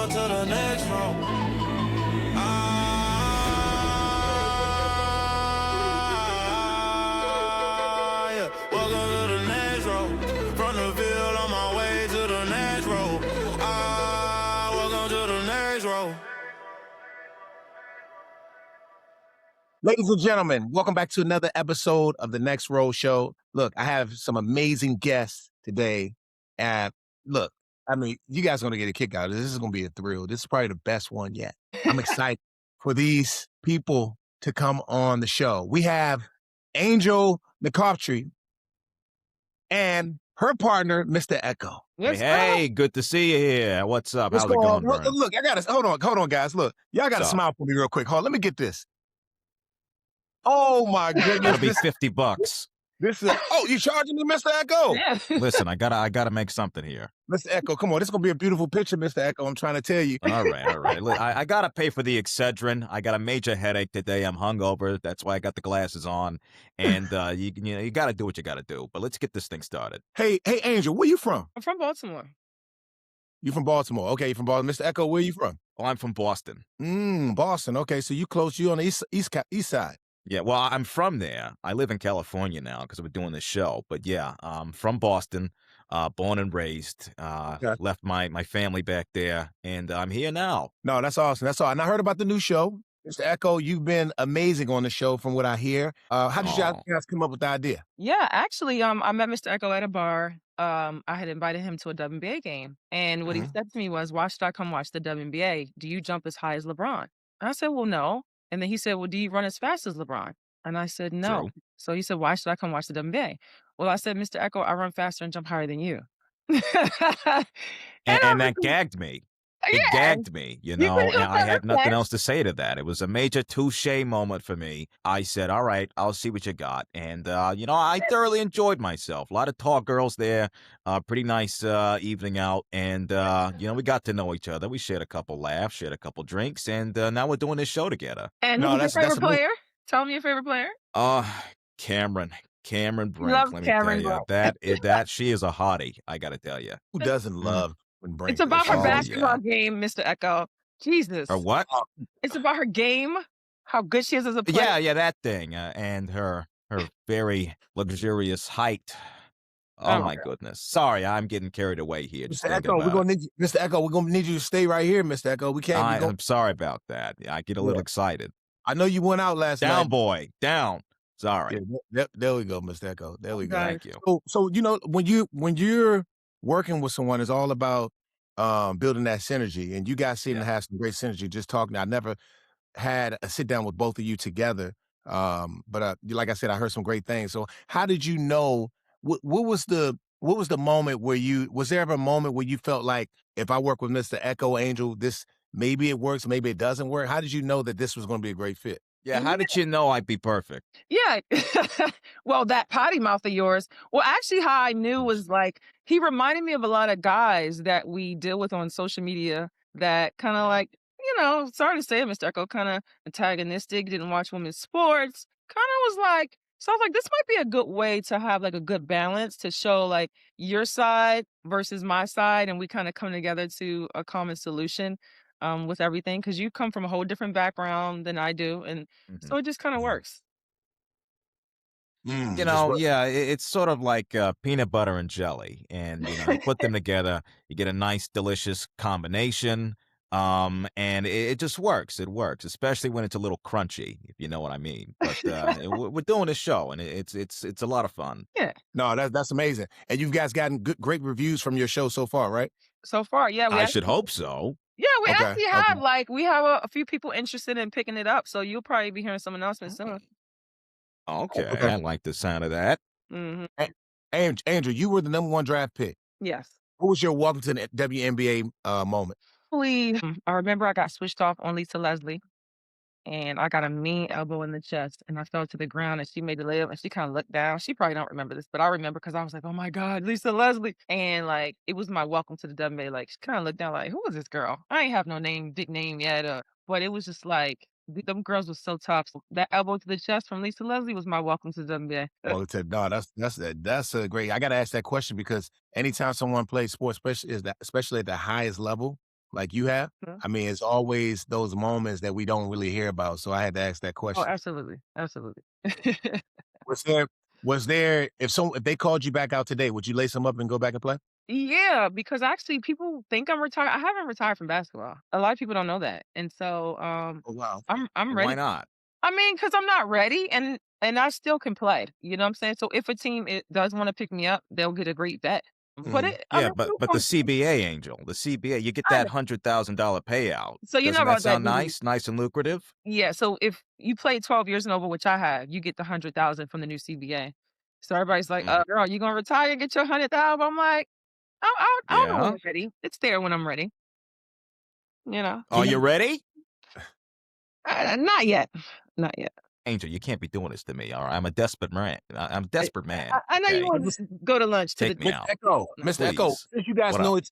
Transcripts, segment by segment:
Welcome to the next room. Yeah. Welcome to the next room. From the field on my way to the next room. Welcome to the next room. Ladies and gentlemen, welcome back to another episode of the Next Row Show. Look, I have some amazing guests today. And look, I mean, you guys are going to get a kick out of this. This is going to be a thrill. This is probably the best one yet. I'm excited for these people to come on the show. We have Angel McCoughtry and her partner, Mr. Echo. Hey, good to see you here. What's up? How's it going, Vern? Look, I got to, hold on, guys. Look, y'all got to smile for me real quick. Hold on, let me get this. Oh my goodness! It'll be $50. This is. Oh, you charging me, Mr. Echo? Yeah. Listen, I gotta make something here. Mr. Echo, come on. This is gonna be a beautiful picture, Mr. Echo. I'm trying to tell you. All right. Look, I gotta pay for the Excedrin. I got a major headache today. I'm hungover. That's why I got the glasses on. And you gotta do what you gotta do. But let's get this thing started. Hey, Angel, where you from? I'm from Baltimore. You from Baltimore? Okay, you from Baltimore. Mr. Echo, where you from? Oh, I'm from Boston. Boston. Okay, so you close. You on the east side. Yeah, well, I'm from there. I live in California now because we're doing this show. But yeah, I'm from Boston, born and raised. Okay. Left my family back there, and I'm here now. No, that's awesome. That's all. And I heard about the new show. Mr. Echo, you've been amazing on the show from what I hear. How did you guys come up with the idea? Yeah, actually, I met Mr. Echo at a bar. I had invited him to a WNBA game. And what he said to me was, why should I come watch the WNBA? Do you jump as high as LeBron? And I said, well, no. And then he said, well, do you run as fast as LeBron? And I said, no. True. So he said, why should I come watch the WNBA? Well, I said, Mr. Echo, I run faster and jump higher than you. And that gagged me. It gagged me, and I had nothing else to say to that. It was a major touche moment for me. I said, all right, I'll see what you got. And, I thoroughly enjoyed myself. A lot of tall girls there, pretty nice evening out. And, we got to know each other. We shared a couple laughs, shared a couple drinks, and now we're doing this show together. And who's your favorite player? Tell me your favorite player. Cameron Brink. Love let me Cameron tell you. That she is a hottie, I got to tell you. Who doesn't love when Brink? It's about her basketball game, Mr. Echo. Jesus. Her what? It's about her game, how good she is as a player. Yeah, that thing, and her very luxurious height. Oh my goodness! Sorry, I'm getting carried away here. Mr. Echo, we're gonna need you. Mr. Echo, we're gonna need you to stay right here, Mr. Echo. We can't. I'm sorry about that. I get a little excited. I know you went out last night. Down, boy, down. Sorry. Yeah, there we go, Mr. Echo. There we go. Thank you. So when you're working with someone, it's all about building that synergy, and you guys seem to have some great synergy. Just talking, I never had a sit down with both of you together, but like I said, I heard some great things. So how did you know? What was the moment where was there ever a moment where you felt like, if I work with Mr. Echo, Angel, this maybe it works, maybe it doesn't work? How did you know that this was going to be a great fit? Yeah, how did you know I'd be perfect? Yeah. Well, that potty mouth of yours. Well, actually, how I knew was like, he reminded me of a lot of guys that we deal with on social media that kind of like, sorry to say it, Mr. Echo, kind of antagonistic, didn't watch women's sports, kind of was like, so I was like, this might be a good way to have like a good balance to show like your side versus my side. And we kind of come together to a common solution with everything, because you come from a whole different background than I do. And so it just kind of works. It's sort of like peanut butter and jelly. And, you put them together, you get a nice, delicious combination. And it just works. It works, especially when it's a little crunchy, if you know what I mean. But we're doing this show, and it's a lot of fun. Yeah. No, that's amazing. And you guys gotten great reviews from your show so far, right? So far, yeah. I should hope so. Yeah, we actually have we have a few people interested in picking it up, so you'll probably be hearing some announcements soon. Okay. I like the sound of that. Andrew, you were the #1 draft pick. Yes. What was your welcome to the WNBA moment? I remember I got switched off on Lisa Leslie, and I got a mean elbow in the chest, and I fell to the ground, and she made the layup, and she kind of looked down. She probably don't remember this, but I remember because I was like, oh my God, Lisa Leslie. And like, it was my welcome to the WNBA. Like, she kind of looked down like, who is this girl? I ain't have no big name yet. But it was just like, them girls were so tough. So that elbow to the chest from Lisa Leslie was my welcome to the WNBA. Well, that's a great. I got to ask that question because anytime someone plays sports, especially at the highest level, like you have? Mhm. I mean, it's always those moments that we don't really hear about, so I had to ask that Oh, question. absolutely, absolutely. Was there was there if they called you back out today, would you lace them up and go back and play? Yeah, because actually people think I'm retired. I haven't retired from basketball. A lot of people don't know that. And so Oh, wow, okay. I'm Why ready. not? I mean, because I'm not ready and I still can play. You know what I'm saying? So if a team does want to pick me up, they'll get a great vet. But Mhm. it I Yeah, mean, but it'll the come soon. CBA, Angel, the CBA, you get I that know. $100,000 payout. So you know Doesn't that about that, sound BD. nice? Nice and lucrative? Yeah, so if you play 12 years and over, which I have, you get the 100,000 from the new CBA. So everybody's like, Mhm. girl, you gonna retire and get your 100,000?" I'm like, I'll know when Yeah. I'm ready. It's there when I'm ready, you know? Are Can you you ready? Not yet. Not yet. Angel, you can't be doing this to me, all right? I'm a desperate man. I'm a I desperate man, I know you okay? wanna go to lunch to the Take me Mr. out, Echo, no. Mr. Echo, please. since you guys What up? know it's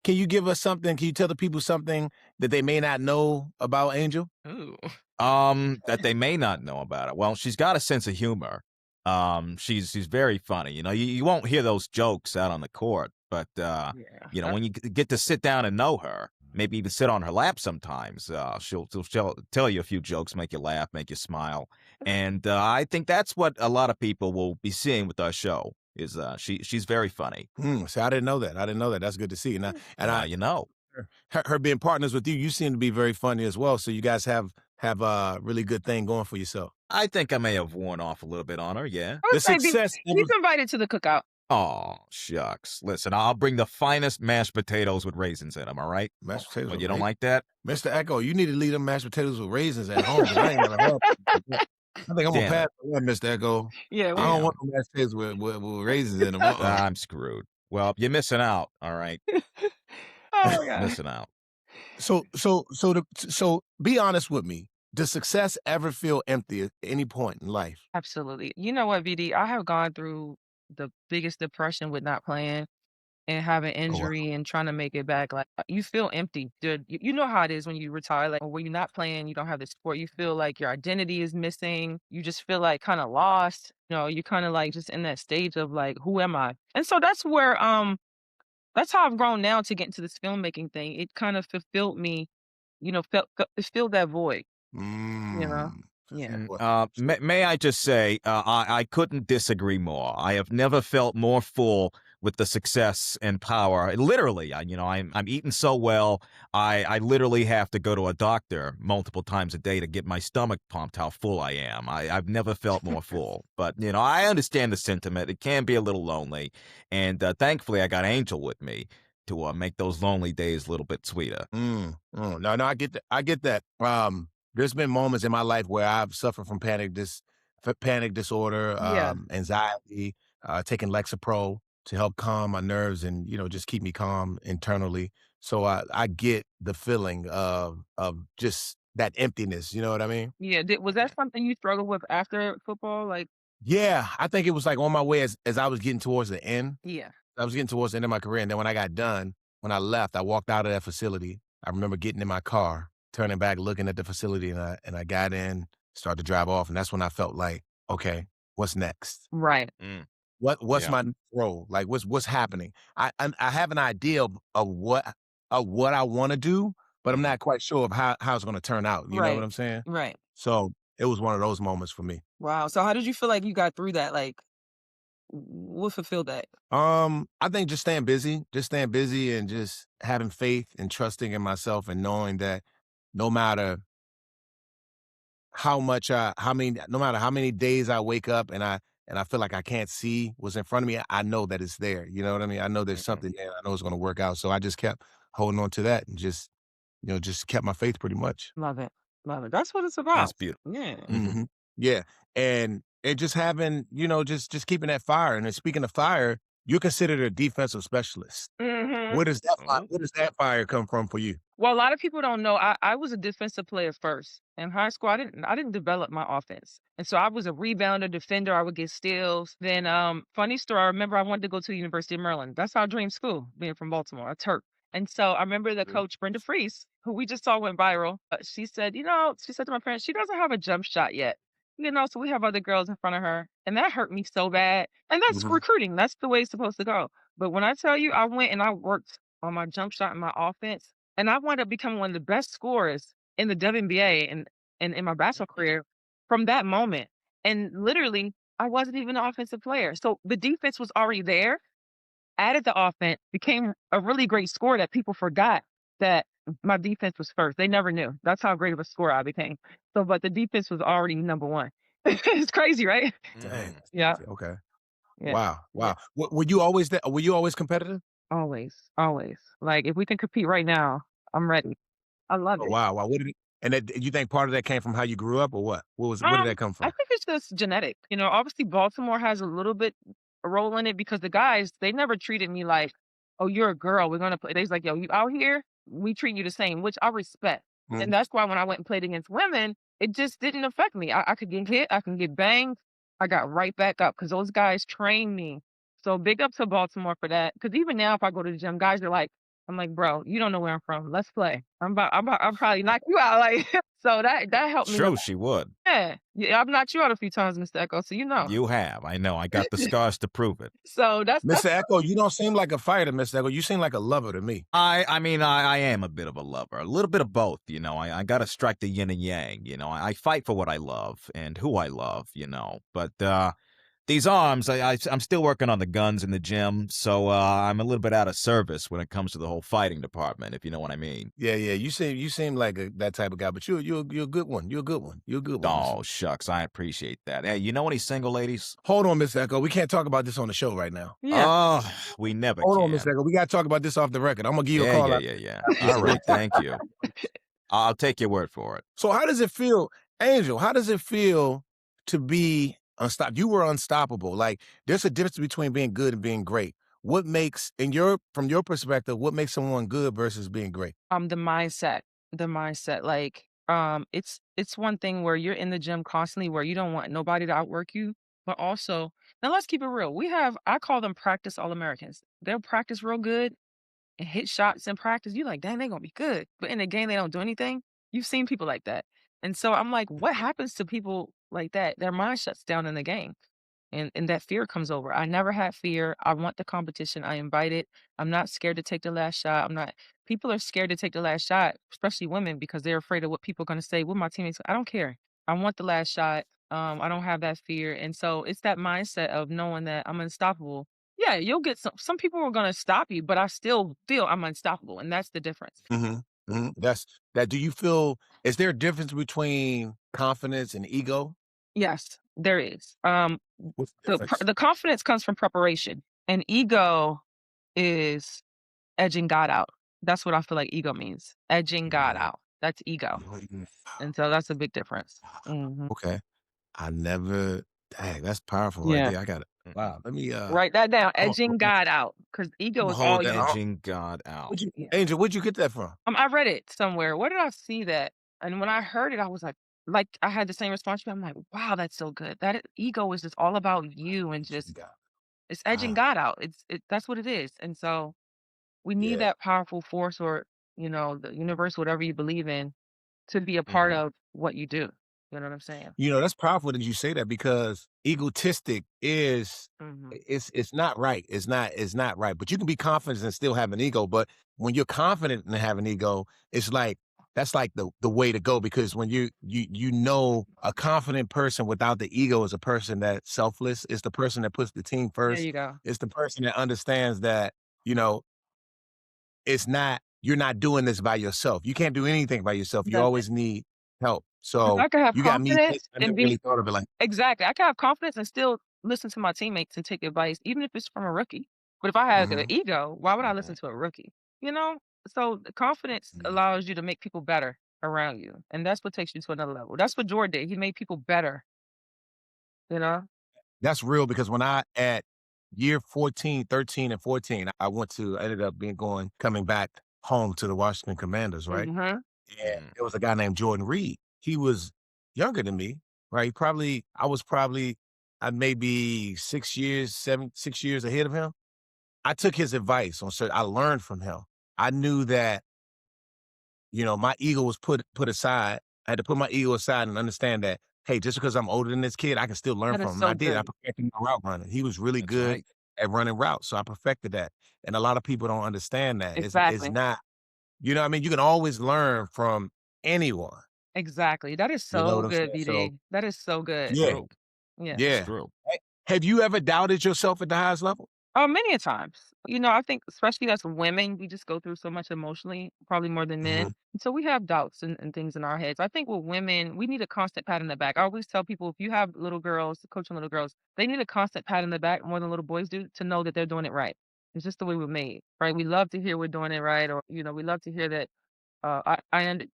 can you give us something? Can you tell the people something that they may not know about Angel? Ooh. That they may not know about it. Well, she's got a sense of humor. She's very funny. You know, you won't hear those jokes out on the court, but Yeah. when you get to sit down and know her, maybe even sit on her lap sometimes, she'll tell you a few jokes, make you laugh, make you smile, and I think that's what a lot of people will be seeing with our show. Is she's very funny. See, I didn't know that. I didn't know that. That's good to see. Now you know. Her being partners with you, you seem to be very funny as well. So you guys have a really good thing going for yourself. I think I may have worn off a little bit on her. Yeah. I The would say success never he's invited to the cookout. Oh, shucks. Listen, I'll bring the finest mashed potatoes with raisins in them, all right? mashed potatoes Well, with you don't raisins. like that? Mr. Echo, you need to leave them mashed potatoes with raisins at home because I ain't never had them. I think I'm gonna Damn pass it. on that, Mr. Echo. Yeah, I don't Damn. want no mashed potatoes with raisins in them. I'm screwed. Well, you're missing out, all right? Oh my gosh. Missing out. So be honest with me. Does success ever feel empty at any point in life? Absolutely. You know what, VD? I have gone through the biggest depression with not playing and having Oh, wow. injury and trying to make it back. Like you feel empty, dude. You know how it is when you retire, like or when you're not playing, you don't have the sport. You feel like your identity is missing. You just feel like kind of lost. You know, you're kind of like just in that stage of like, who am I? And so that's how I've grown now to get into this filmmaking thing. It kind of fulfilled me, it filled that void, you know? Mm. Yeah. May I just say, I couldn't disagree more. I have never felt more full with the success and power. Literally, I'm eating so well. I literally have to go to a doctor multiple times a day to get my stomach pumped. How full I am. I've never felt more full. But I understand the sentiment. It can be a little lonely, and thankfully, I got Angel with me to make those lonely days a little bit sweeter. No, I get that. I get that. There's been moments in my life where I've suffered from panic disorder, Yeah. anxiety, taking Lexapro to help calm my nerves and just keep me calm internally. So I get the feeling of just that emptiness. You know what I mean? Yeah. Was that something you struggled with after football? Like, Yeah, I think it was like on my way as I was getting towards the end. yeah. I was getting towards the end of my career, and then when I got done, when I left, I walked out of that facility. I remember getting in my car, turning back, looking at the facility, and I got in, started to drive off, and that's when I felt like, okay, what's next? Right. Mm, What's yeah. my next role? Like what's happening? I have an idea of what I want to do, but I'm Mhm. not quite sure of how it's going to turn out. You know what Right. I'm saying? Right. So it was one of those moments for me. Wow. So how did you feel like you got through that? Like, what fulfilled that? I think just staying busy and just having faith and trusting in myself and knowing that no matter no matter how many days I wake up and I feel like I can't see what's in front of me, I know that it's there. You know what I mean? I know there's Mhm. something there. I know it's going to work out. So I just kept holding on to that and just kept my faith pretty much. Love it. Love it. That's what it's That's about. beautiful. Yeah. Mhm. Yeah. And just having, just keeping that fire. And then speaking of fire, you're considered a defensive specialist. Hmm. Oh. Where does that fire come from for you? Well, a lot of people don't know I was a defensive player first. In high school, I didn't develop my offense. And so I was a rebounder, defender, I would get steals. Then funny story, I remember I wanted to go to the University of Maryland. That's how I dreamed school, being from Baltimore, a Turk. And so I remember the Mhm. coach Brenda Fries, who we just saw went viral. She said to my parents, she doesn't have a jump shot yet. So we have other girls in front of her. And that hurt me so bad. And that's Mhm. recruiting. That's the way it's supposed to go. But when I tell you, I went and I worked on my jump shot and my offense. and I wound up becoming one of the best scorers in the WNBA and in my basketball career from that moment. And literally, I wasn't even an offensive player. So the defense was already there, added the offense, became a really great scorer that people forgot that my defense was first. They never knew. That's how great of a scorer I became. So, but the defense was already number one. It's crazy, right? Dang. Yeah. Okay. Yeah. Wow. Yeah. Wow. Were you always that? Were you always competitive? Always. Always. Like if we can compete right now, I'm ready. I love Oh, it. wow. Wow. What did it, and that, you think part of that came from how you grew up or what? Where did that come I from? think it's just genetic. Obviously Baltimore has a little bit a role in it because the guys, they never treated me like, oh, you're a girl. We're gonna play. They was like, yo, you out here, we treat you the same, which I respect. Mhm. And that's why when I went and played against women, it just didn't affect me. I could get hit, I can get banged. I got right back up because those guys trained me. So big up to Baltimore for that. Because even now, if I go to the gym, guys are like, I'm like, bro, you don't know where I'm from. Let's play. I'll probably knock you out. Like, so that helped me a True, lot. she would. Yeah. Yeah, I've knocked you out a few times, Mr. Echo, so you know. You have. I know. I got the scars to prove it. So that's Mr. Echo, you don't seem like a fighter, Mr. Echo. You seem like a lover to me. I mean, I am a bit of a lover, a little bit of both. I got to strike the yin and yang. I fight for what I love and who I love. But these arms, I'm still working on the guns in the gym, so I'm a little bit out of service when it comes to the whole fighting department, if you know what I mean. Yeah, yeah. You seem like that type of guy, but you're a good one. You're a good one. You're a good one. Oh, shucks, I appreciate that. Hey, you know any single ladies? Hold on, Mr. Echo. We can't talk about this on the show right now. yeah. Oh, we never Hold can. on, Mr. Echo. We got to talk about this off the record. I'm gonna give you a Yeah, call. yeah. All right, thank you. I'll take your word for it. So how does it feel, Angel? How does it feel to be unstoppable? You were unstoppable. Like there's a difference between being good and being great. What makes, from your perspective, what makes someone good versus being great? The mindset. The mindset. Like, it's one thing where you're in the gym constantly where you don't want nobody to outwork you, but also now let's keep it real. I call them practice All-Americans. They'll practice real good and hit shots in practice. You're like, dang, they're gonna be good. But in the game they don't do anything. You've seen people like that. And so I'm like, what happens to people like that? Their mind shuts down in the game. And that fear comes over. I never had fear. I want the competition. I invite it. I'm not scared to take the last shot. I'm not People are scared to take the last shot, especially women, because they're afraid of what people are gonna say, what my teammates. I don't care. I want the last shot. I don't have that fear. And so it's that mindset of knowing that I'm unstoppable. Yeah, you'll get some people are gonna stop you, but I still feel I'm unstoppable. And that's the difference. That's that. Do you feel? Is there a difference between confidence and ego? Yes, there is. What's the difference? The confidence comes from preparation, and ego is edging God out. That's what I feel like ego means. Edging God Mm, out. That's ego. mm, And so that's a big difference. Mhm. Okay. I never. Dang, that's powerful right Yeah. there. I got it. Wow. Let me. Write that down. I'm Edging God out. Because ego I'ma is hold all that. you. Edging God out. Yeah. Angel, where'd you get that from? I read it somewhere. Where did I see that? And when I heard it, I was like I had the same response. I'm like, wow, that's so good. Ego is just all about you and just Yeah. it's edging Ah, God out. That's what it is. And so we need yeah. that powerful force or, the universe, whatever you believe in, to be a part Mhm. of what you do. You know what I'm saying? That's powerful that you say that because egotistic is Mhm. it's not right. It's not right. But you can be confident and still have an ego. But when you're confident and have an ego, it's like that's like the way to go because when a confident person without the ego is a person that's selfless. It's the person that puts the team There first. you go. It's the person that understands that, you know, you're not doing this by yourself. You can't do anything by yourself. You Nothing. always need help. 'Cause So I could have you got me thinking. confidence I and never be really thought of it like, exactly. I could have confidence and still listen to my teammates and take advice, even if it's from a rookie. But if I had an mhm. ego, why would I listen Mhm. to a rookie? You know? So the confidence Yeah. allows you to make people better around you. And that's what takes you to another level. That's what Jordan did. He made people better, you know? That's real because when at year 14, 13, and 14, I ended up coming back home to the Washington Commanders, right? Mhm. And Mhm. there was a guy named Jordan Reed. He was younger than me, right? I was probably maybe 6 years ahead of him. I took his advice I learned from him. I knew that, my ego was put aside. I had to put my ego aside and understand that, hey, just because I'm older than this kid, I can still learn That from is him. And I so did. I good. perfected my route running. He was really That's good right. at running routes, so I perfected that. And a lot of people don't understand that. It's Exactly. not You know what I mean? You can always learn from anyone. Exactly. That is You know so what I'm good, saying? So, BD. That is so good. It's yeah, true. Yeah. It's yeah. true. Have you ever doubted yourself at the highest level? Oh, many a times. I think especially as women, we just go through so much emotionally, probably more than men. Mhm. And so we have doubts and things in our heads. I think with women, we need a constant pat in the back. I always tell people if you have little girls, coaching little girls, they need a constant pat in the back more than little boys do to know that they're doing it right. It's just the way we're made, right? We love to hear we're doing it right, or we love to hear that.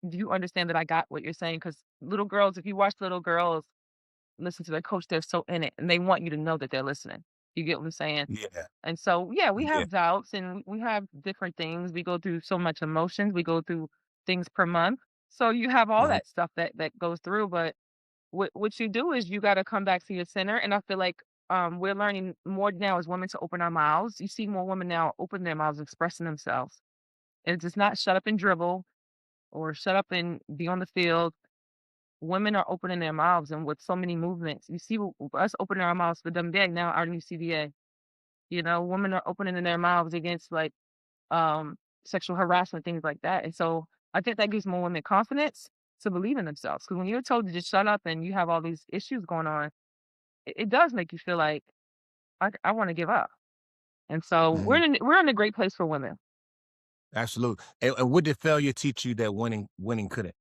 Do you understand that I got what you're saying? Because little girls, if you watch little girls listen to their coach, they're so in it, and they want you to know that they're listening. You get what I'm saying? Yeah, And so, yeah, we yeah. have doubts and we have different things. We go through so much emotions. We go through things per month. So you have all Mhm. that stuff that goes through. But what you do is you got to come back to your center. And I feel like we're learning more now as women to open our mouths. You see more women now open their mouths, expressing themselves. And it's just not shut up and dribble or shut up and be on the field. Women are opening their mouths, and with so many movements, you see us opening our mouths for WNBA now, our new CBA. Women are opening their mouths against like um sexual harassment, things like that. And so I think that gives more women confidence to believe in themselves. Because when you're told to just shut up and you have all these issues going on, it does make you feel like I want to give up. And so Mhm. we're in a great place for women. Absolutely. And what did failure teach you that winning couldn't?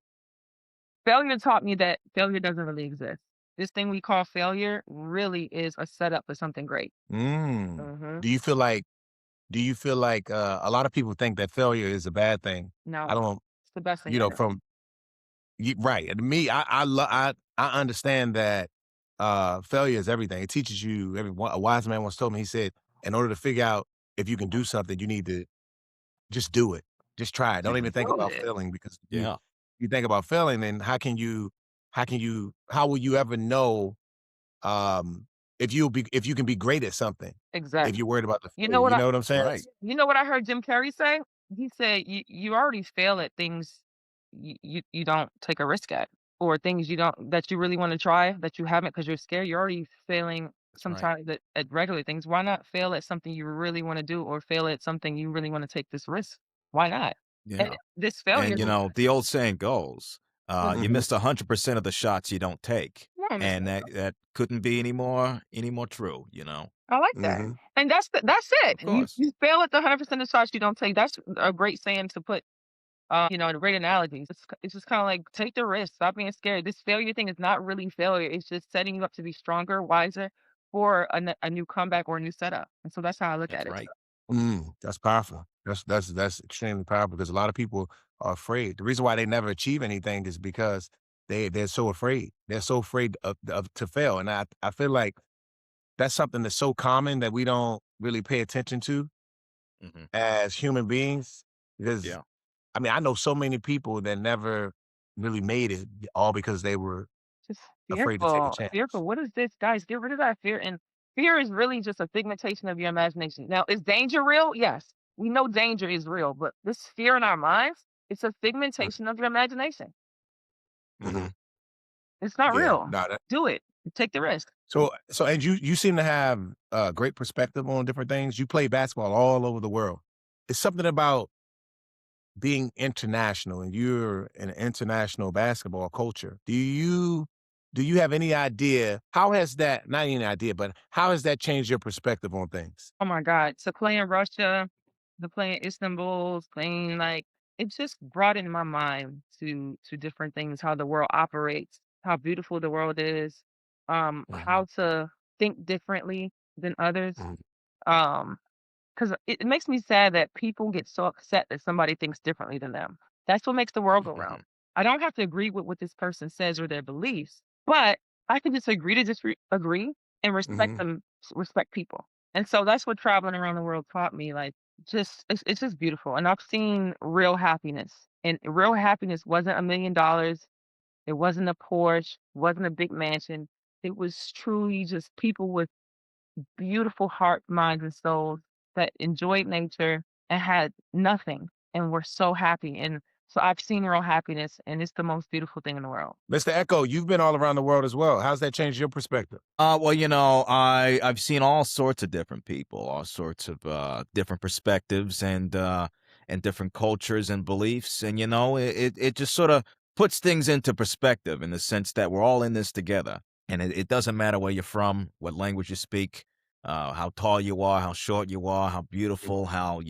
Failure taught me that failure doesn't really exist. This thing we call failure really is a setup for something great. Mm. Hmm. Do you feel like a lot of people think that failure is a bad thing? I No, don't, it's the best thing ever. from right. And me, I understand that failure is everything. It teaches you a wise man once told me, he said, in order to figure out if you can do something, you need to just do it. Just try it. Don't even Mhm. think Prove about it. failing because Yeah. you think about failing, then how will you ever know if you can be great at something if Exactly. you're worried about the You know failure? what You I know what I'm saying? Right. you know what I heard Jim Carrey say? He said, You already fail at things you don't take a risk at, or things you don't that you really want to try that you haven't because you're scared. You're already failing That's right. sometimes at regular things. Why not fail at something you really want to do, or fail at something you really want to take this risk? Why not? And Yeah. this failure, And the old saying goes, you Mhm, miss 100% of the shots you don't take. you don't miss And that. that couldn't be any more true. I like that. mhm. And that's it. Of You course. you fail at the 100% of shots you don't take. That's a great saying to put a great analogy. It's just kind of like take the risk, stop being scared. This failure thing is not really failure. It's just setting you up to be stronger, wiser for a new comeback or a new setup. And so that's how I look at That's it. right. That's powerful. That's extremely powerful because a lot of people are afraid. The reason why they never achieve anything is because they're so afraid. They're so afraid of to fail. And I feel like that's something that's so common that we don't really pay attention to Mhm. as human beings. Because Yeah. I mean, I know so many people that never really made it all because they were Just afraid to take a fearful, chance. fearful. What is this, guys? Get rid of that fear. And fear is really just a figmentation of your imagination. Now, is danger real? Yes, we know danger is real, but this fear in our minds, it's a figmentation of your imagination. Mhm. It's not Yeah. real. No, Do it. Take the risk. and you seem to have great perspective on different things. You play basketball all over the world. It's something about being international, and you're an international basketball culture. Do you have any idea how has that not any idea, but how has that changed your perspective on things? Oh my god, to play in Russia, to play in Istanbul, playing like it just broadened my mind to different things, how the world operates, how beautiful the world is, Mhm, how to think differently than others. mhm, 'Cause it makes me sad that people get so upset that somebody thinks differently than them. That's what makes the world go round. Mhm. I don't have to agree with what this person says or their beliefs, but I can just agree to agree and respect mhm, them, respect people. And so that's what traveling around the world taught me. Like, just it's just beautiful. And I've seen real happiness. And real happiness wasn't $1 million. It wasn't a Porsche, wasn't a big mansion. It was truly just people with beautiful heart, minds, and souls that enjoyed nature and had nothing and were so happy. And so I've seen real happiness, and it's the most beautiful thing in the world. Mr. Echo, you've been all around the world as well. How's that changed your perspective? Well, I've seen all sorts of different people, all sorts of different perspectives, and and different cultures and beliefs. And, it just sort of puts things into perspective in the sense that we're all in this together. And it doesn't matter where you're from, what language you speak, how tall you are, how short you are, how beautiful, how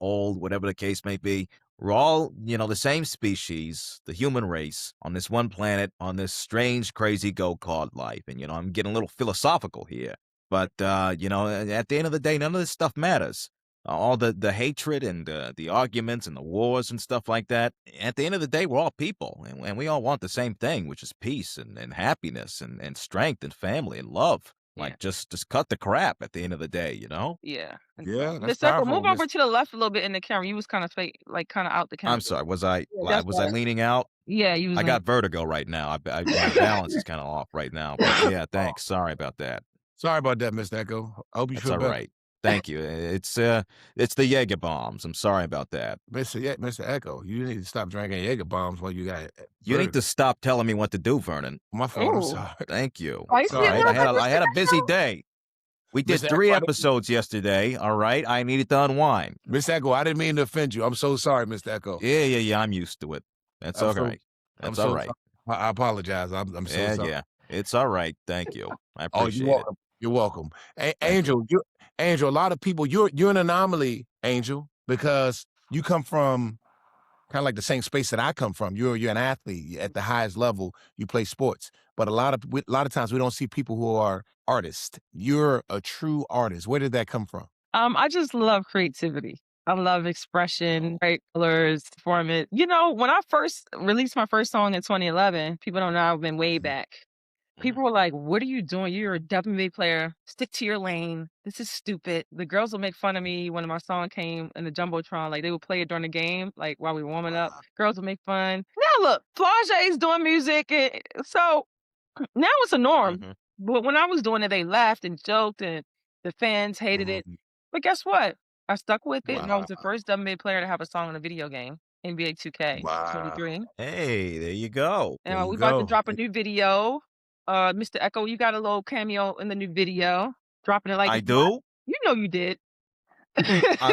old, whatever the case may be. We're all, the same species, the human race, on this one planet, on this strange, crazy go-kart life. And, I'm getting a little philosophical here. But, at the end of the day, none of this stuff matters. All the hatred and the arguments and the wars and stuff like that. At the end of the day, we're all people. And we all want the same thing, which is peace and happiness and strength and family and love. Like, just cut the crap at the end of the day, Yeah. Yeah, that's Mr. Echo, powerful, move over to the left a little bit in the camera. You was kind of kind of out the camera. I'm sorry. Was I that's was I better. leaning out? Yeah, you was I got vertigo right now. My balance is kind of off right now. But yeah, thanks. Sorry about that. Sorry about that, Mr. Echo. I hope you That's feel all better. right. Thank you. It's the Jaeger bombs. I'm sorry about that. Mr. Echo, you need to stop drinking Jaeger bombs while you got You need to stop telling me what to do, Vernon. My fault. I'm Ooh. sorry. Thank you. Are you All right. feeling better, I had a Mr. busy Echo? day. We did Mr. 3 Echo, episodes yesterday. All right. I needed to unwind. Mr. Echo, I didn't mean to offend you. I'm so sorry, Mr. Echo. Yeah. I'm used to it. That's all right. That's all right. Sorry. I apologize. I'm so sorry. Yeah. It's all right. Thank you. I Oh, appreciate it. You're welcome. Angel, Angel, a lot of people, you're an anomaly, Angel, because you come from kind of like the same space that I come from. You're an athlete at the highest level. You play sports, but a lot of times we don't see people who are artists. You're a true artist. Where did that come from? I just love creativity. I love expression, bright colors, performance. When I first released my first song in 2011, people don't know I've been way back. People were like, "What are you doing? You're a WNBA player. Stick to your lane. This is stupid." The girls would make fun of me when my song came in the Jumbotron. Like, they would play it during the game, like, while we were warming up. Girls would make fun. Now look, Flage's doing music, so now it's a norm. Mhm. But when I was doing it, they laughed and joked, and the fans hated it. But guess what? I stuck with it, and I was the first WNBA player to have a song in a video game, NBA 2K 23. Hey, there you go. And we about to drop a new video. Mr. Echo, you got a little cameo in the new video. Dropping it like I do? You know you did.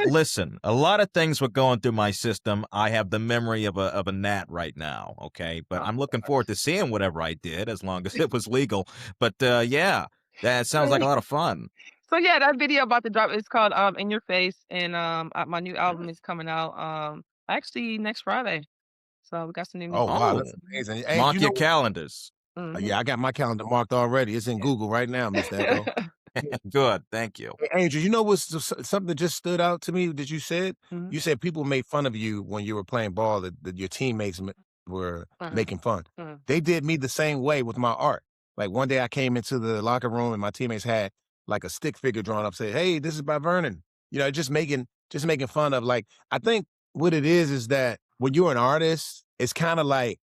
Listen, a lot of things were going through my system. I have the memory of a gnat right now, okay? But I'm looking forward to seeing whatever I did as long as it was legal. But yeah, that sounds like a lot of fun. So yeah, that video about to drop, it's called In Your Face, and my new album is coming out actually next Friday. So we got some new music. Oh, wow, that's amazing. Hey, Mark your calendars. Yeah, I got my calendar marked already. It's in Google right now, Mr. Echo. Good, thank you. Hey, Angel, you know what's something that just stood out to me that you said? Mhm. You said people made fun of you when you were playing ball, that your teammates were making fun. They did me the same way with my art. Like, one day I came into the locker room and my teammates had like a stick figure drawn up, say, "Hey, this is by Vernon." Just making fun of, like, I think what it is that when you're an artist, it's kind of like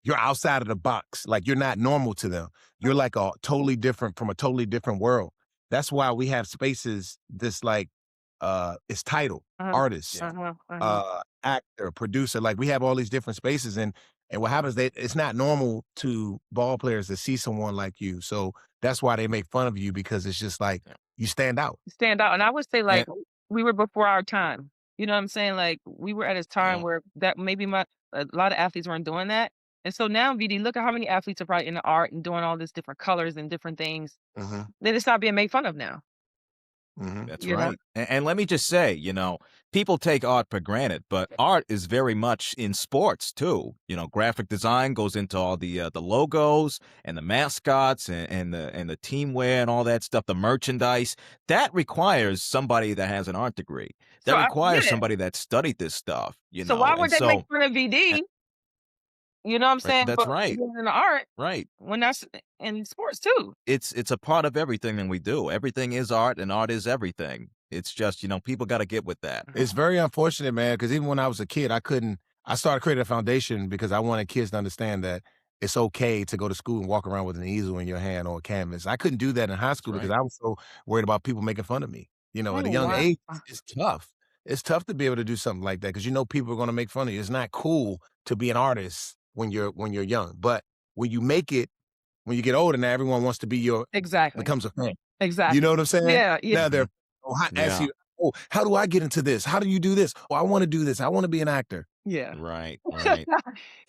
you're outside of the box. Like, you're not normal to them. You're like from a totally different world. That's why we have spaces this like it's titled artist, actor, producer. Like, we have all these different spaces, and what happens, it's not normal to ball players to see someone like you. So that's why they make fun of you, because it's just like you stand out. Stand out. And I would say, like, we were before our time. You know what I'm saying? Like, we were at a time where that maybe a lot of athletes weren't doing that. And so now, VD, look at how many athletes are probably into art and doing all these different colors and different things. Then it's not being made fun of now. That's right. And let me just say, people take art for granted, but art is very much in sports too. Graphic design goes into all the logos and the mascots and the teamwear and all that stuff, the merchandise. That requires somebody that has an art degree. That requires somebody that studied this stuff. So why would they make fun of VD? You know what I'm saying? That's right. In the art, right? When that's in sports too. It's a part of everything that we do. Everything is art, and art is everything. It's just people got to get with that. It's very unfortunate, man, because even when I was a kid, I started creating a foundation because I wanted kids to understand that it's okay to go to school and walk around with an easel in your hand or a canvas. I couldn't do that in high school because I was so worried about people making fun of me. At a young age, it's tough. It's tough to be able to do something like that because people are going to make fun of you. It's not cool to be an artist when you're young, but when you make it, when you get older, now everyone wants to be becomes a fan. Exactly. You know what I'm saying? Yeah. Now they're Oh, how do I get into this? How do you do this? Oh, I want to do this. I want to be an actor. Yeah. Right.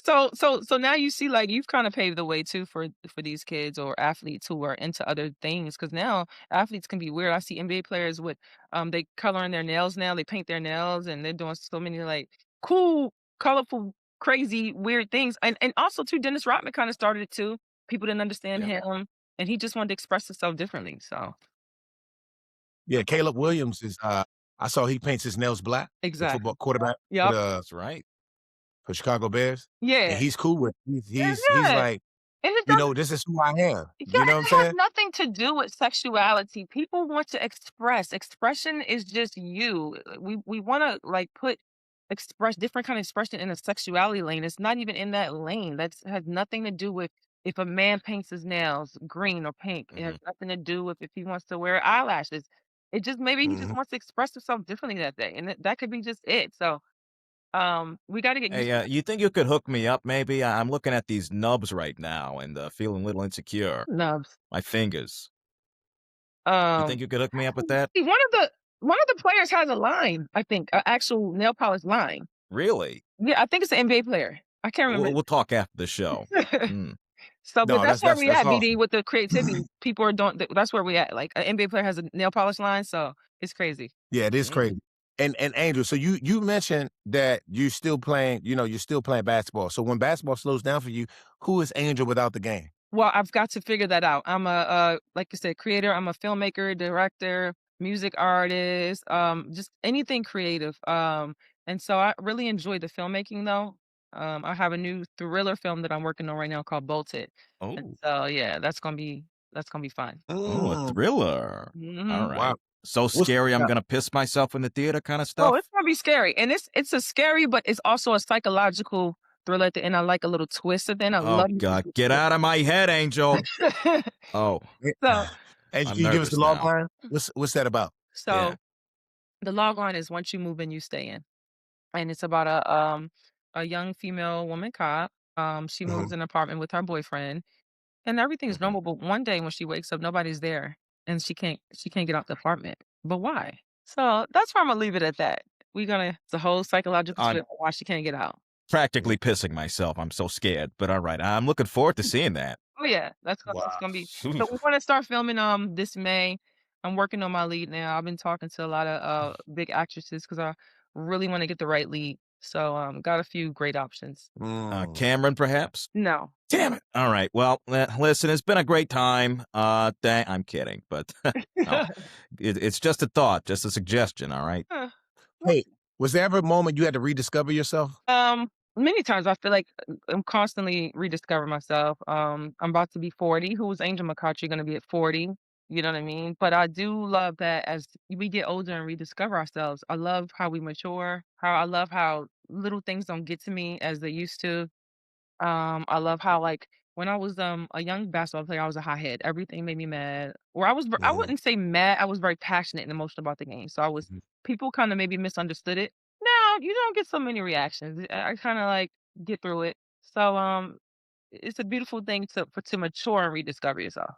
So now you see, like, you've kind of paved the way too for these kids or athletes who are into other things. Because now athletes can be weird. I see NBA players with they color in their nails now. They paint their nails and they're doing so many like cool, colorful, crazy, weird things. And also too, Dennis Rodman kind of started it too. People didn't understand Yeah. him, and he just wanted to express himself differently. So Yeah, Caleb Williams is. I saw he paints his nails black. The exactly. football quarterback Yep. That's right. for Chicago Bears, and Yeah. he's cool with. He's Yeah. like, And it doesn't. this is who I am. Yeah, You know what I'm and it has saying? nothing to do with sexuality. People want to express. Expression is just you. We want to like put express different kind of expression in a sexuality lane. It's not even in that lane. That's has nothing to do with if a man paints his nails green or pink. It has Mhm. nothing to do with if he wants to wear eyelashes. It just maybe he just Mhm. wants to express himself differently that day, and that could be just it. So we got to get used Hey, you think you could hook me up maybe? I'm looking at these nubs right now and feeling a little insecure. to nubs. My fingers. You think Um, you could hook me up with that? See, one of the players has a line, I think, an actual nail polish line. Really? Yeah, I think it's an NBA player. I can't remember. We'll talk after the show. Mm. So, but No, that's where we that's at, BD, awesome. with the creativity. People are doing. That's where we at. Like an NBA player has a nail polish line, so it's crazy. Yeah, it is Mm. crazy. And Andrew, so you mentioned that you're still playing. You're still playing basketball. So when basketball slows down for you, who is Angel without the game? Well, I've got to figure that out. I'm a like you said, creator. I'm a filmmaker, director, music artist, just anything creative. And so I really enjoy the filmmaking though. I have a new thriller film that I'm working on right now called Bolted. And Oh. so yeah, that's gonna be fun. Oh, a Mm, thriller. All Hmm. wow. right. So What's scary I'm yeah. gonna piss myself in the theater kind of Oh, stuff? it's gonna be scary, and it's a scary, but it's also a psychological thriller at the end. I like a little twist at the end. I Oh love me God, some get out of my head, Angel. twist. Oh, so And I'm you give us the nervous log now. line? What's that about? so Yeah. the log line is once you move in, you stay in. And it's about a young female woman cop. She Mhm. moves in an apartment with her boyfriend and everything's Mhm. normal, but one day when she wakes up, nobody's there and she can't get out the apartment. But why? So that's where I'm gonna leave it at that. It's a whole psychological I'm twist on why she can't get out. practically pissing myself. I'm so scared. But all right. I'm looking forward to seeing that. Oh yeah, that's Wow. gonna be so we wanna start filming this May. I'm working on my lead now. I've been talking to a lot of big actresses because I really want to get the right lead. So got a few great options. Mm. Cameron, perhaps? No. Damn it. All right. Well, listen, it's been a great time. I'm kidding, but no, it's just a thought, just a suggestion. All right. Uh, Hey, was there ever a moment you had to rediscover yourself? Many times I feel like I'm constantly rediscovering myself. I'm about to be 40. Who was Angel McCoughtry going to be at 40? You know what I mean? But I do love that as we get older and rediscover ourselves. I love how we mature. How I love how little things don't get to me as they used to. I love how like when I was a young basketball player, I was a hothead. Everything made me mad. Or I Mhm. wouldn't say mad. I was very passionate and emotional about the game. So Mhm. people kind of maybe misunderstood it. Now you don't get so many reactions. I kind of like get through it. So it's a beautiful thing to mature and rediscover yourself.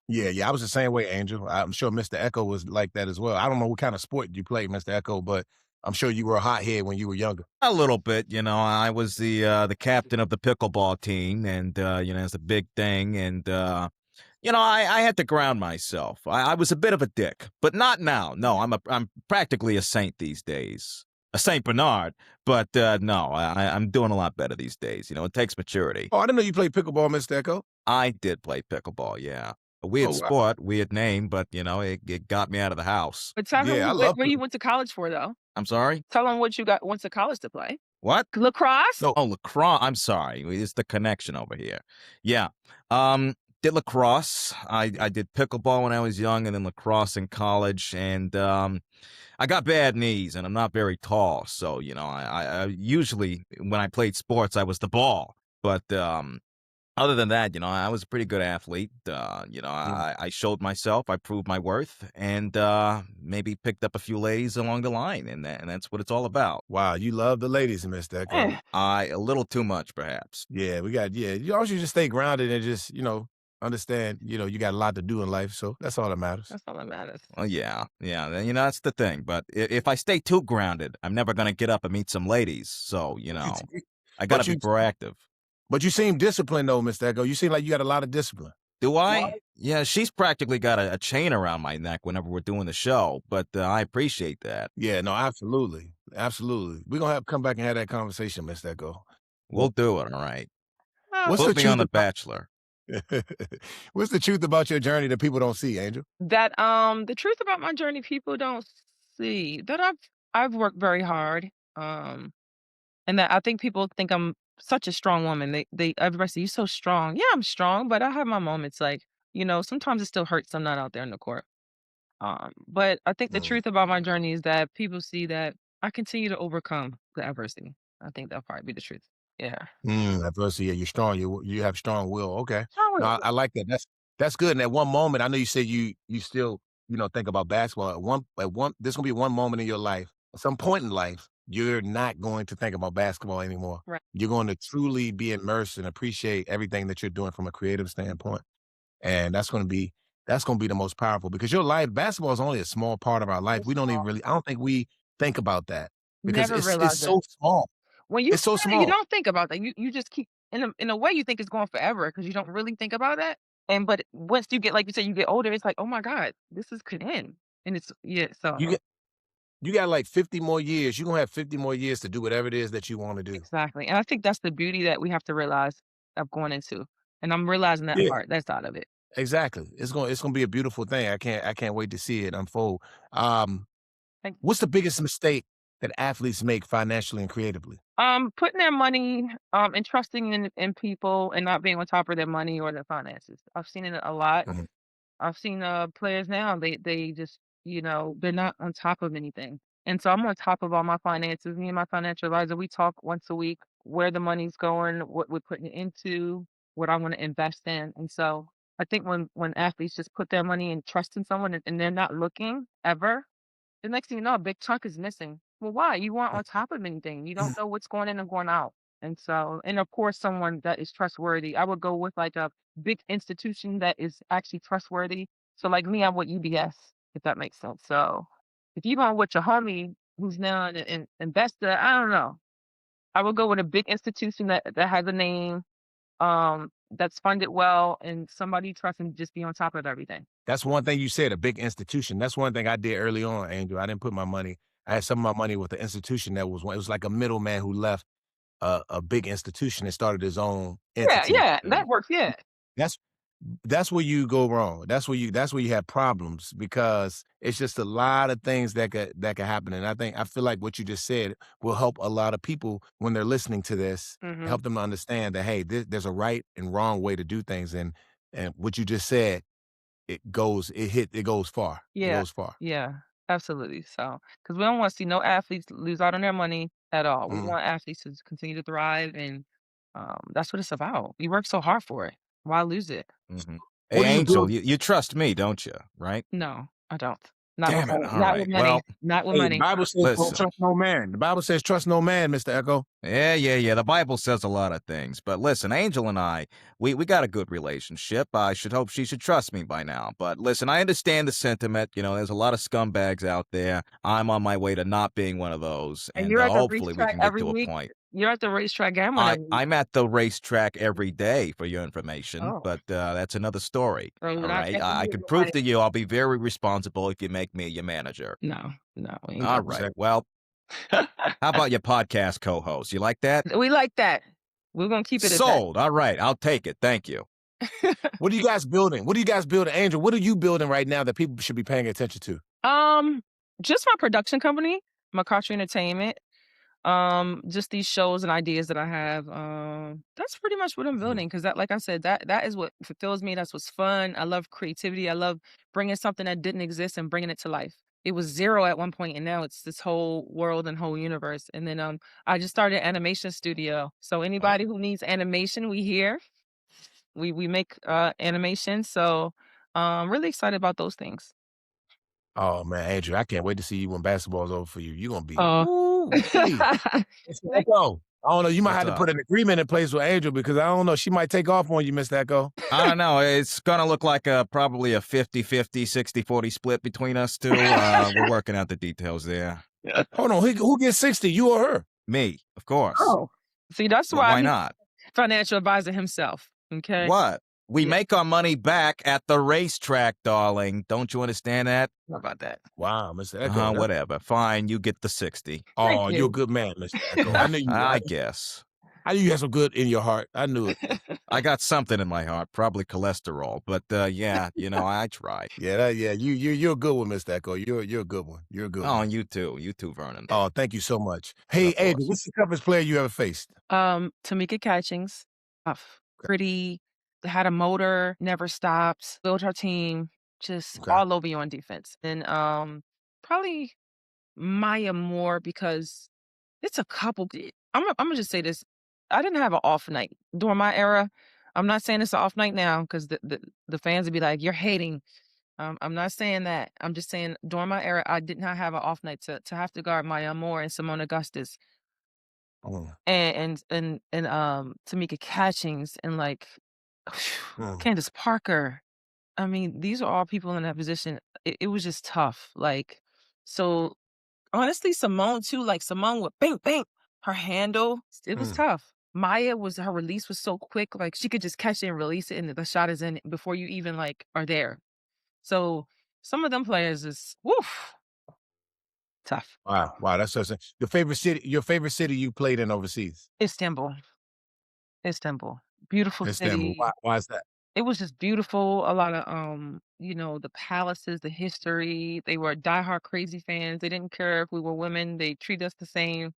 Yeah, I was the same way, Angel. I'm sure Mr. Echo was like that as well. I don't know what kind of sport you played, Mr. Echo, but I'm sure you were a hothead when you were younger. A little bit, I was the captain of the pickleball team, and it's a big thing, and I had to ground myself. I was a bit of a dick, but not now. No, I'm practically a saint these days, a Saint Bernard. But no, I'm doing a lot better these days. It takes maturity. Oh, I didn't know you played pickleball, Mr. Echo. I did play pickleball, yeah. A weird Oh, wow. sport, weird name, but it got me out of the house. But tell him Yeah, I where love you went to college for though. I'm sorry. Tell him what you went to college to play. What? Lacrosse. No. Oh, lacrosse. I'm sorry. It's the connection over here. Yeah. Did lacrosse. I did pickleball when I was young and then lacrosse in college. And I got bad knees and I'm not very tall. So, I usually, when I played sports, I was the ball. But other than that, I was a pretty good athlete. I showed myself, I proved my worth, and maybe picked up a few ladies along the line, and that's what it's all about. Wow, you love the ladies, Mr. Echo. Eh, A little too much, perhaps. Yeah, you also just stay grounded and just, understand, you got a lot to do in life, so that's all that matters. That's all that matters. Well, yeah. That's the thing. But if I stay too grounded, I'm never gonna get up and meet some ladies. So I gotta But be you proactive. but you seem disciplined though, Mr. Echo. You seem like you got a lot of discipline. Do I? Yeah, she's practically got a chain around my neck whenever we're doing the show, but I appreciate that. Yeah, no, absolutely. Absolutely. We're gonna have to come back and have that conversation, Mr. Echo. We'll do it, all right. What's Put the me on truth The Bachelor. What's the truth about your journey that people don't see, Angel? That the truth about my journey people don't see that I've worked very hard. And that I think people think I'm such a strong woman. They everybody say you're so strong. Yeah, I'm strong, but I have my moments. Like sometimes it still hurts. I'm not out there in the court. But I think the Mm. truth about my journey is that people see that I continue to overcome the adversity. I think that'll probably be the truth. Yeah. Adversity, yeah, you're strong. You have strong will. Okay. Oh, No, I like that. That's good. And at one moment, I know you said you still, think about basketball. There's gonna be one moment in your life, at some point in life, you're not going to think about basketball anymore. right. You're going to truly be immersed and appreciate everything that you're doing from a creative standpoint. And that's gonna be the most powerful because your life, basketball is only a small part of our life. It's We don't even small. really, I don't think we think about that because Never it's realized it. so small. When you It's so play it, you small. don't think about that. You just keep in a way you think it's going forever because you don't really think about that. But once you get like you said, you get older, it's like, oh my God, this is could end. And it's yeah, You so get you got like 50 more years. You're gonna have 50 more years to do whatever it is that you want to do. exactly. And I think that's the beauty that we have to realize of going into. And I'm realizing that Yeah. part, that side of it. Exactly. It's gonna be a beautiful thing. I can't wait to see it unfold. Um, Like what's the biggest mistake that athletes make financially and creatively? putting their money, and trusting in people and not being on top of their money or their finances. I've seen it a lot. Mhm. I've seen players now, they just, they're not on top of anything. And so I'm on top of all my finances. Me and my financial advisor, we talk once a week where the money's going, what we're putting it into, what I want to invest in. And so I think when athletes just put their money and trust in someone and they're not looking ever, the next thing you know, a big chunk is missing. Well, why? You weren't on top of anything. You don't know what's going in and going out. And so, and of course, someone that is trustworthy. I would go with like a big institution that is actually trustworthy. So, like me, I'm with UBS, if that makes sense. So, if you're going with your homie who's now an investor, I don't know. I would go with a big institution that has a name, that's funded well, and somebody you trust and just be on top of everything. That's one thing you said, a big institution. That's one thing I did early on, Angel. I didn't put my money. I had some of my money with the institution that was one. It was like a middleman who left a big institution and started his own Yeah, entity. yeah, that works. Yeah, That's that's where you go wrong. That's where you have problems because it's just a lot of things that could happen. And I feel like what you just said will help a lot of people when they're listening to this, hmm help them to understand that hey, there's a right and wrong way to do things. And what you just said, it goes far. It yeah, goes far. yeah, absolutely. So, because we don't want to see no athletes lose out on their money at all. We Mhm. want athletes to continue to thrive, and that's what it's about. You work so hard for it. Why lose it? Mhm. Hey, What do you Angel, build? you trust me, don't you? Right? No, I don't. Not with Damn it. money. All Not with right. money. Well, Not with Hey, the money. Bible says don't listen. trust no man. The Bible says trust no man, Mr. Echo. Yeah. The Bible says a lot of things. But listen, Angel and I, we got a good relationship. I should hope she should trust me by now. But listen, I understand the sentiment. There's a lot of scumbags out there. I'm on my way to not being one of those. And And you're at the hopefully we racetrack can get every to a week. point. You're at the racetrack gambling every week. I'm at the racetrack every day for your information, Oh, but that's another story. so you're All not right. taking I me can with prove money. to you I'll be very responsible if you make me your manager. No, no, we ain't All doing right. Exactly. Well, that. how about your podcast co-host? You like that? We like that. We're gonna keep it at that. Sold. All right. I'll take it. Thank you. What are you guys building? What are you guys building, Angel? What are you building right now that people should be paying attention to? Just my production company, McCoughtry Entertainment. Just these shows and ideas that I have. That's pretty much what I'm Mhm. building because that, like I said, that is what fulfills me. That's what's fun. I love creativity. I love bringing something that didn't exist and bringing it to life. It was zero at one point, and now it's this whole world and whole universe. And then I just started an animation studio. So anybody who needs animation, we here. We make animation. So really excited about those things. Oh man, Andrew, I can't wait to see you when basketball's over for you. You're gonna be Oh. woo. Mr. Thank Echo. I don't know. You might What's have to up? put an agreement in place with Angel because I don't know. She might take off on you, Mr. Echo. I don't know. It's going to look like probably a 50-50, 60-40 split between us two. We're working out the details there. Hold on. Who gets 60, you or her? Me, of course. Oh, see, that's Well, why why he's not? financial advisor himself. Okay. What? We Yeah. make our money back at the racetrack, darling. Don't you understand that? How about that? Wow, Mr. Echo. Whatever. Fine, you get the 60. Oh, you. you're a good man, Mr. Echo. I knew you. I guess. I knew you had some good in your heart. I knew it. I got something in my heart, probably cholesterol, but yeah, I tried. Yeah, you're a good one, Mr. Echo. You're a good one. You're a good Oh, one. and you too, Vernon. Oh, thank you so much. Hey, Of Angel, course. what's the toughest player you ever faced? Tamika Catchings, tough, pretty, had a motor, never stopped, built her team, just Okay. all over you on defense. And probably Maya Moore because it's a couple. I'm gonna just say this. I didn't have an off night during my era. I'm not saying it's an off night now because the fans would be like, "You're hating." I'm not saying that. I'm just saying during my era, I did not have an off night to have to guard Maya Moore and Simone Augustus Oh, and Tamika Catchings and like mm, Candace Parker. I mean, these are all people in that position. It was just tough. Like, so honestly, Simone too, like Simone would bang, bang, her handle, it was mm. tough. Maya her release was so quick, like she could just catch it and release it and the shot is in before you even like are there. So some of them players is woof. Tough. Wow, that's so sad. Your favorite city you played in overseas? Istanbul. Beautiful Istanbul. city. Why is that? It was just beautiful. A lot of the palaces, the history. They were diehard crazy fans. They didn't care if we were women. They treat us the same.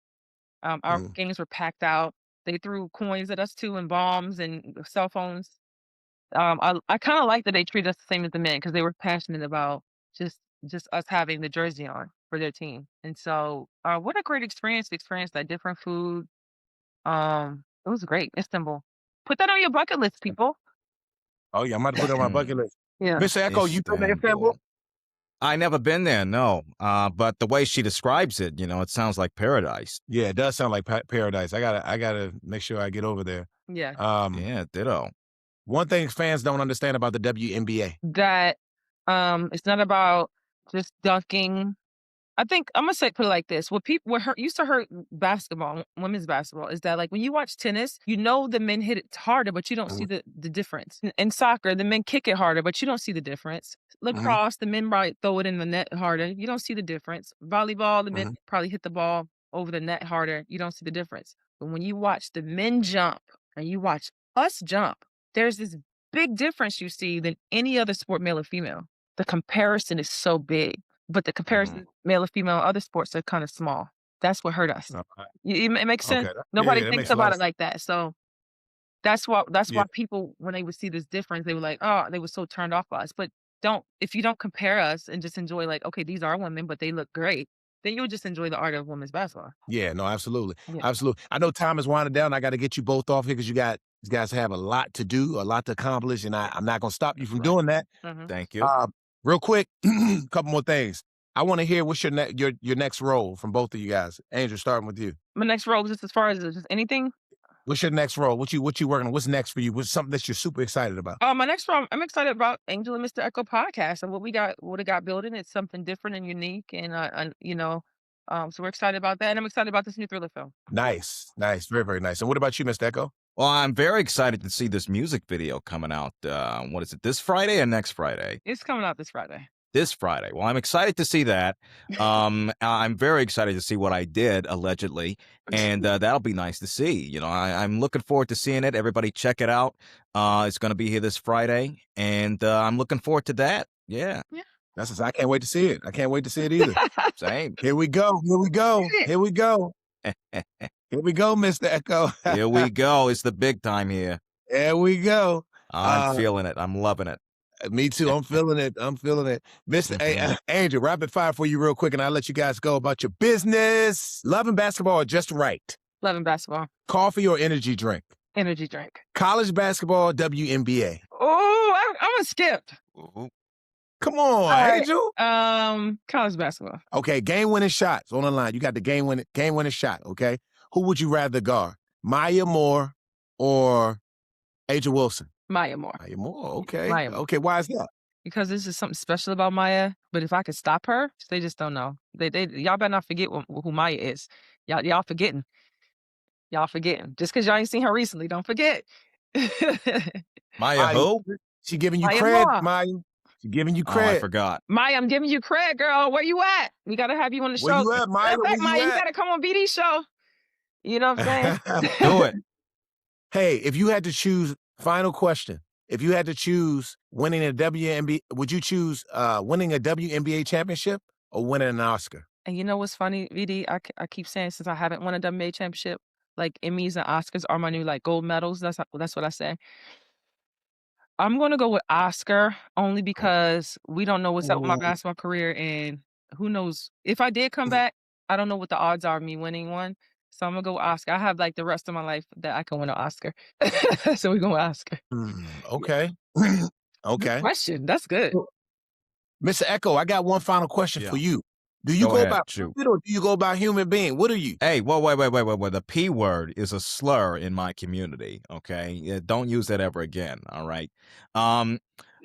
Our Mm. games were packed out. They threw coins at us too and bombs and cell phones. I kind of like that they treated us the same as the men because they were passionate about just us having the jersey on for their team. And so, what a great experience to experience that different food. It was great. Istanbul. Put that on your bucket list, people. Oh yeah, I'm about to put it on my bucket list. Yeah. Mr. Echo, you been to Istanbul? I never been there, no. But the way she describes it, it sounds like paradise. Yeah, it does sound like paradise. I gotta make sure I get over there. Yeah. Yeah, ditto. One thing fans don't understand about the WNBA. That it's not about just dunking. I think I'm gonna put it like this: used to hurt basketball, women's basketball, is that like when you watch tennis, the men hit it harder, but you don't see the difference. In soccer, the men kick it harder, but you don't see the difference. Lacrosse, the men might throw it in the net harder. You don't see the difference. Volleyball, the men probably hit the ball over the net harder. You don't see the difference. But when you watch the men jump and you watch us jump, there's this big difference you see than any other sport, male or female. The comparison is so big. But the comparison, male or female, other sports are kind of small. That's what hurt us. It makes sense. Okay. Nobody that thinks makes a lot about of it like that. So that's why people, when they would see this difference, they were like, oh, they were so turned off by us. But if you don't compare us and just enjoy like, okay, these are women, but they look great, then you'll just enjoy the art of women's basketball. Yeah, no, absolutely. Yeah. Absolutely. I know time is winding down. I got to get you both off here because you guys have a lot to do, a lot to accomplish, and I'm not going to stop you from doing that. Thank you. Real quick, couple more things. I want to hear what's your next role from both of you guys. Angel, starting with you. My next role, just as far as just anything. What's your next role? What you working on? What's next for you? What's something that you're super excited about? My next role, I'm excited about Angel and Mr. Echo podcast and what it got building. It's something different and unique, and so we're excited about that. And I'm excited about this new thriller film. Nice, very, very nice. And what about you, Mr. Echo? Well, I'm very excited to see this music video coming out. What is it, this Friday or next Friday? It's coming out this Friday. This Friday. Well, I'm excited to see that. I'm very excited to see what I did, allegedly, and that'll be nice to see. I'm looking forward to seeing it. Everybody check it out. It's going to be here this Friday, and I'm looking forward to that. Yeah. I can't wait to see it. I can't wait to see it either. Same. Here we go, Mr. Echo. Here we go. It's the big time here. There we go. I'm feeling it. I'm loving it. Me too. I'm feeling it. Mr. Angel, rapid fire for you real quick, and I'll let you guys go about your business. Loving basketball or just right? Loving basketball. Coffee or energy drink? Energy drink. College basketball or WNBA? Oh, I'm gonna skip. Come on, Angel. College basketball. Okay, game-winning shots on the line. You got the game-winning shot, okay? who would you rather guard? Maya Moore or Aja Wilson? Maya Moore. Maya Moore, okay. Maya Moore. Okay, why is that? Because this is something special about Maya. But if I could stop her, they just don't know. Y'all better not forget who Maya is. Y'all forgetting. Y'all forgetting. Just because y'all ain't seen her recently, don't forget. Maya who? She giving you Maya cred, Moore. Maya. She giving you Oh, I cred. forgot. Maya, I'm giving you cred, girl. Where you at? We gotta have you on the Where show. you at, Maya? Matter of Where fact, Maya, you you at? gotta come on BD show. You know what I'm saying? Do it. Hey, if you had to choose, final question. If you had to choose winning a WNBA, would you choose winning a WNBA championship or winning an Oscar? And you know what's funny, VD? I keep saying since I haven't won a WNBA championship, like Emmys and Oscars are my new like gold medals. That's what I say. I'm gonna go with Oscar only because we don't know what's up with my basketball career, and who knows if I did come back. I don't know what the odds are of me winning one, so I'm gonna go with Oscar. I have like the rest of my life that I can win an Oscar, so we're going with Oscar. Okay. Good Okay. question. That's good. Mr. Echo, I got one final question for you. Do you go ahead, by shoot. person or do you go by human being? What are you? Hey, wait. The P word is a slur in my community, okay? Yeah, don't use that ever again, all right?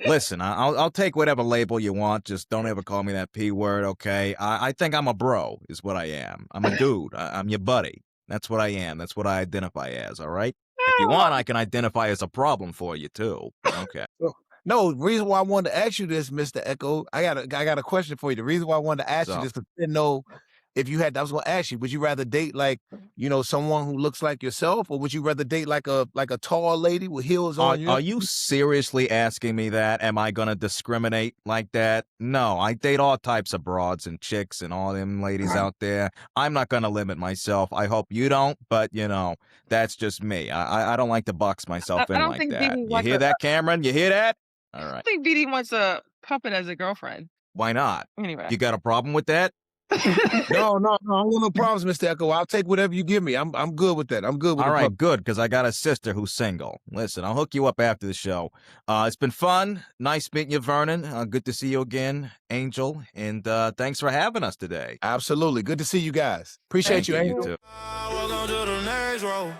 Listen, I'll take whatever label you want. Just don't ever call me that P word, okay? I think I'm a bro is what I am. I'm a dude. I'm your buddy. That's what I am. That's what I identify as, all right? If you want, I can identify as a problem for you, too. Okay. No, the reason why I wanted to ask you this, Mr. Echo, I got a question for you. The reason why I wanted to ask you this, because I didn't know if you had. I was going to ask you, would you rather date like someone who looks like yourself, or would you rather date like a tall lady with heels on? Are you seriously asking me that? Am I going to discriminate like that? No, I date all types of broads and chicks and all them ladies out there. I'm not going to limit myself. I hope you don't, but that's just me. I don't like to box myself in don't like think that. BD You wants hear that, Cameron? You hear that? All right. I think BD wants a puppet as a girlfriend. Why not? Anyway. You got a problem with that? No, I don't want no problems, Mr. Echo. I'll take whatever you give me. I'm good with that. I'm good with All right, puppet. good, because I got a sister who's single. Listen, I'll hook you up after the show. It's been fun. Nice meeting you, Vernon. Good to see you again, Angel. And thanks for having us today. Absolutely. Good to see you guys. Appreciate you, Angel. You too. Welcome to the next row.